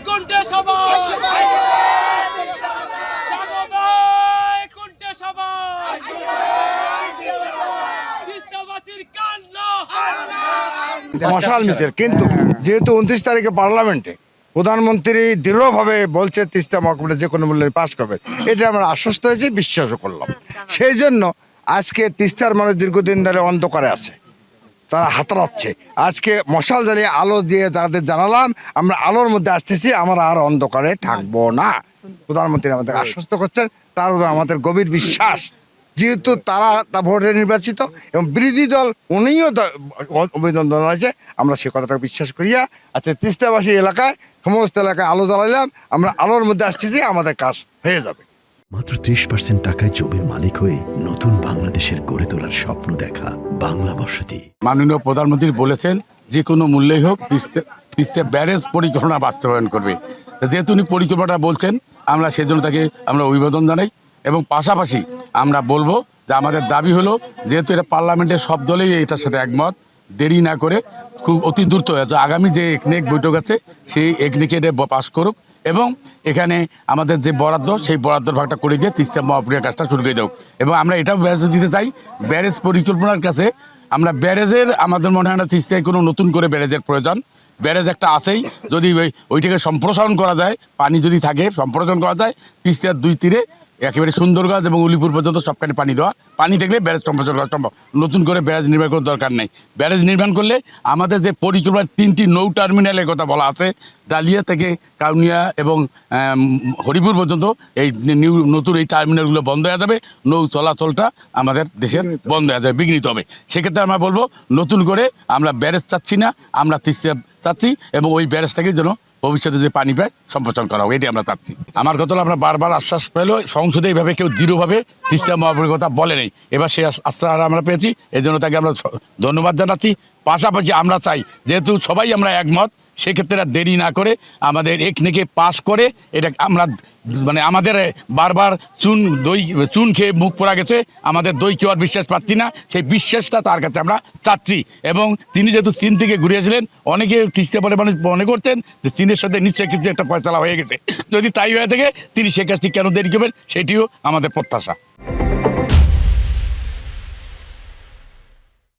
কোনটা সবাই জানো ভাই কোনটা সবাই তিস্তাবাসীর কান্না মশাল মিছিল। কিন্তু যেহেতু 29 তারিখে পার্লামেন্টে প্রধানমন্ত্রী দৃঢ়ভাবে বলছে তিস্তা মহকুমাটা যে কোনো মূল্যে পাশ করবে, এটা আমরা আশ্বস্ত হয়েছি, বিশ্বাসও করলাম। সেই জন্য আজকে তিস্তার মানুষ দীর্ঘদিন ধরে অন্ধকারে আছে, তারা হাতড়াচ্ছে। আজকে মশাল জ্বালিয়ে আলো দিয়ে তাদের জানালাম আমরা আলোর মধ্যে আসতেছি, আমরা আর অন্ধকারে থাকবো না। প্রধানমন্ত্রী আমাদের আশ্বস্ত করছেন, তার উপর আমাদের গভীর বিশ্বাস। যেহেতু তারা তা ভোটে নির্বাচিত এবং বিরোধী দল উনিও অভিনন্দন আছে, আমরা সে কথাটা বিশ্বাস করিয়া আচ্ছা তিস্তাবাসী এলাকায় সমস্ত এলাকায় আলো জ্বালাইলাম, আমরা আলোর মধ্যে আসতেছি, আমাদের কাজ হয়ে যাবে। মাত্র 30% টাকায় জমির মালিক হয়ে নতুন বাংলাদেশের গড়ে তোলার স্বপ্ন দেখা বাংলা বসতি। মাননীয় প্রধানমন্ত্রী বলেছেন যে কোনো মূল্যেই হোক তিস্তা ব্যারেজ পরিকল্পনা বাস্তবায়ন করবে। যেহেতু উনি পরিকল্পনাটা বলছেন, আমরা সেজন্য তাকে আমরা অভিবাদন জানাই। এবং পাশাপাশি আমরা বলবো যে আমাদের দাবি হলো, যেহেতু এটা পার্লামেন্টের সব দলেই এটার সাথে একমত, দেরি না করে খুব অতি দ্রুত আগামী যে একনেক বৈঠক আছে সেই একনেকে এটা পাস করুক এবং এখানে আমাদের যে বরাদ্দ সেই বরাদ্দর ভাগটা করে দিয়ে তিস্তা মহাপুরের কাজটা শুরু করে দেব। এবং আমরা এটাও ব্যারেজ দিতে চাই, ব্যারেজ পরিকল্পনার কাছে আমরা ব্যারেজের আমাদের মনে হয় না তিস্তায় কোনো নতুন করে ব্যারেজের প্রয়োজন। ব্যারেজ একটা আছেই, যদি ওইটাকে সম্প্রসারণ করা যায়, পানি যদি থাকে সম্প্রসারণ করা যায়, তিস্তার দুই তীরে একেবারে সুন্দরগঞ্জ এবং উলিপুর পর্যন্ত সবখানে পানি দেওয়া, পানি দেখলে ব্যারেজ সম্প্রসারণ করা সম্ভব। নতুন করে ব্যারেজ নির্মাণ করার দরকার নেই। ব্যারেজ নির্মাণ করলে আমাদের যে পরিকল্পনার 3টি নৌ টার্মিনালের কথা বলা আছে, ডালিয়া থেকে কাউনিয়া এবং হরিপুর পর্যন্ত এই নতুন এই টার্মিনালগুলো বন্ধ হয়ে যাবে, নৌ চলাচলটা আমাদের দেশের বন্ধ হয়ে যাবে, বিঘ্নিত হবে। সেক্ষেত্রে আমরা বলবো নতুন করে আমরা ব্যারেজ চাচ্ছি না, আমরা তিস্তা চাচ্ছি এবং ওই ব্যারেজটাকে যেন ভবিষ্যতে যে পানি পায় সম্প্রসারণ করা হোক, এটি আমরা চাচ্ছি। আমার কথা হলো আমরা বারবার আশ্বাস পেল, সংসদে এইভাবে কেউ দৃঢ়ভাবে তিস্তা মহাপুরের কথা বলে নেই, এবার সেই আশ্বাস আমরা পেয়েছি, এই জন্য তাকে আমরা ধন্যবাদ জানাচ্ছি। পাশাপাশি আমরা চাই যেহেতু সবাই আমরা একমত, সেক্ষেত্রে দেরি না করে আমাদের একনেকে পাস করে এটা আমরা মানে আমাদের বারবার চুন খেয়ে মুখ পোড়া গেছে, আমাদের দই কেউ আর বিশ্বাস পাচ্ছি না, সেই বিশ্বাসটা তার কাছে আমরা চাচ্ছি। এবং তিনি যেহেতু চীন থেকে ঘুরিয়েছিলেন, অনেকে তিস্তা বলে মানুষ মনে করতেন যে চীনের সাথে নিশ্চয়ই কিছু একটা ফয়সালা হয়ে গেছে। যদি তাই হয়ে থাকে তিনি সে কাজটি কেন দেরি করবেন, সেটিও আমাদের প্রত্যাশা।